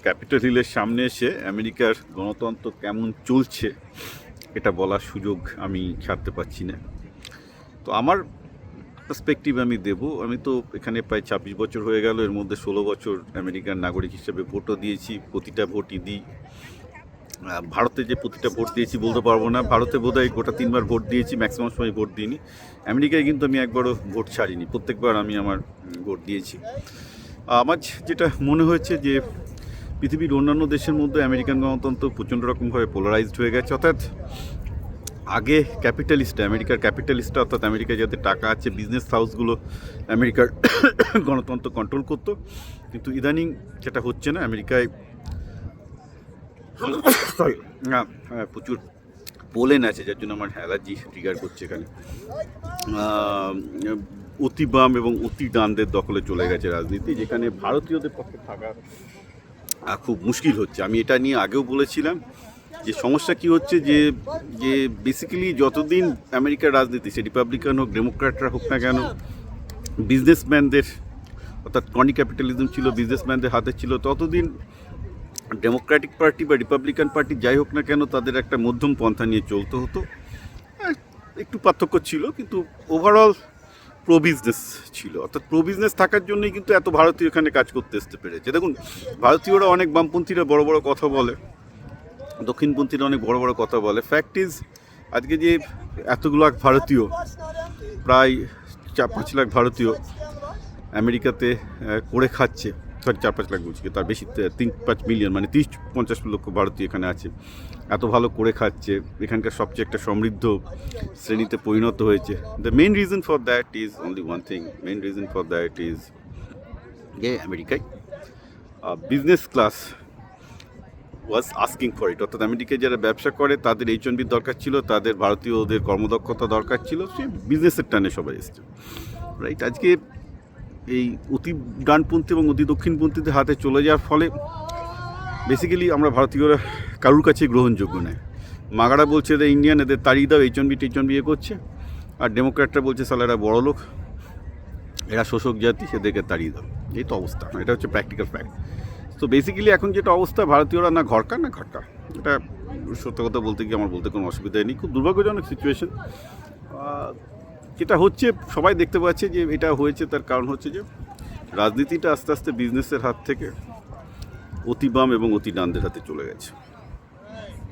Capital হিলের সামনে এসে আমেরিকার গণতন্ত্র কেমন চলছে এটা বলার সুযোগ আমি ছাড়তে পারছি না। তো আমার পার্সপেক্টিভ আমি দেব। আমি তো এখানে প্রায় 26 বছর হয়ে গেল, এর মধ্যে 16 বছর আমেরিকার নাগরিক হিসেবে ভোটও দিয়েছি, প্রতিটা ভোটই দিই। ভারতে যে প্রতিটা ভোট দিয়েছি বলতে পারবো না, ভারতে বোধহয় গোটা 3বার ভোট দিয়েছি, ম্যাক্সিমাম সময় ভোট দিইনি। আমেরিকায় কিন্তু আমি একবারও ভোট ছাড়িনি, প্রত্যেকবার আমি আমার ভোট দিয়েছি। আমার যেটা মনে হয়েছে যে পৃথিবীর অন্যান্য দেশের মধ্যে আমেরিকান গণতন্ত্র প্রচণ্ড রকমভাবে পোলারাইজড হয়ে গেছে। অর্থাৎ আগে আমেরিকার ক্যাপিটালিস্টরা, অর্থাৎ আমেরিকায় যাদের টাকা আছে, বিজনেস হাউসগুলো আমেরিকার গণতন্ত্র কন্ট্রোল করতো, কিন্তু ইদানিং সেটা হচ্ছে না। আমেরিকায় প্রচুর পোলেন আছে, যার জন্য আমার অ্যালার্জি ট্রিগার করছে এখানে। অতি বাম এবং অতি ডানদের দখলে চলে গেছে রাজনীতি, যেখানে ভারতীয়দের পক্ষে থাকা খুব মুশকিল হচ্ছে। আমি এটা নিয়ে আগেও বলেছিলাম যে সমস্যা কি হচ্ছে, যে যে বেসিক্যালি যতদিন আমেরিকার রাজনীতি, সে রিপাবলিকান হোক ডেমোক্র্যাটরা হোক না কেন, বিজনেসম্যানদের, অর্থাৎ ক্রনি ক্যাপিটালিজম ছিল, বিজনেসম্যানদের হাতে ছিল, ততদিন ডেমোক্রেটিক পার্টি বা রিপাবলিকান পার্টি যাই হোক না কেন, তাদের একটা মধ্যম পন্থা নিয়ে চলতে হতো। একটু পার্থক্য ছিল, কিন্তু ওভারঅল প্রো বিজনেস ছিল। অর্থাৎ প্রো বিজনেস থাকার জন্যই কিন্তু এত ভারতীয় এখানে কাজ করতে আসতে পেরেছে। দেখুন, ভারতীয়রা অনেক বামপন্থীরা বড় বড় কথা বলে, দক্ষিণপন্থীরা অনেক বড় বড় কথা বলে। ফ্যাক্ট ইজ, আজকে যে এতগুলো ভারতীয়, প্রায় 4-5 লাখ ভারতীয় আমেরিকাতে করে খাচ্ছে, 4-5 লাখ বলছি, তার বেশি, 3-5 মিলিয়ন, মানে 30-50 লক্ষ ভারতীয় এখানে আছে, এত ভালো করে খাচ্ছে, এখানকার সবচেয়ে একটা সমৃদ্ধ শ্রেণীতে পরিণত হয়েছে। The main reason for that is only one thing, main reason for that is যে আমেরিকায় business class was asking for it. অর্থাৎ আমেরিকায় যারা ব্যবসা করে তাদের H-1B দরকার ছিল, তাদের ভারতীয়দের কর্মদক্ষতা দরকার ছিল, সে বিজনেসের টানে সবাই এসছে, রাইট? আজকে এই অতি ডানপন্থী এবং অতি দক্ষিণপন্থীদের হাতে চলে যাওয়ার ফলে বেসিক্যালি আমরা ভারতীয়রা কারুর কাছে গ্রহণযোগ্য নয়। মাগারা বলছে এদের ইন্ডিয়ান, এদের তাড়িয়ে দাও, H-1B করছে, আর ডেমোক্র্যাটরা বলছে সালা এরা বড় লোক, এরা শোষক জাতি, এদেরকে তাড়িয়ে দাও। এই তো অবস্থা, এটা হচ্ছে প্র্যাকটিক্যাল ফ্যাক্ট। তো বেসিক্যালি এখন যেটা অবস্থা, ভারতীয়রা না ঘরকা না ঘটকা, এটা সত্য কথা বলতে গিয়ে আমার বলতে কোনো অসুবিধাই নেই। খুব দুর্ভাগ্যজনক সিচুয়েশন যেটা হচ্ছে, সবাই দেখতে পাচ্ছে যে এটা হয়েছে। তার কারণ হচ্ছে যে রাজনীতিটা আস্তে আস্তে বিজনেসের হাত থেকে অতি বাম এবং অতি ডানদের হাতে চলে গেছে।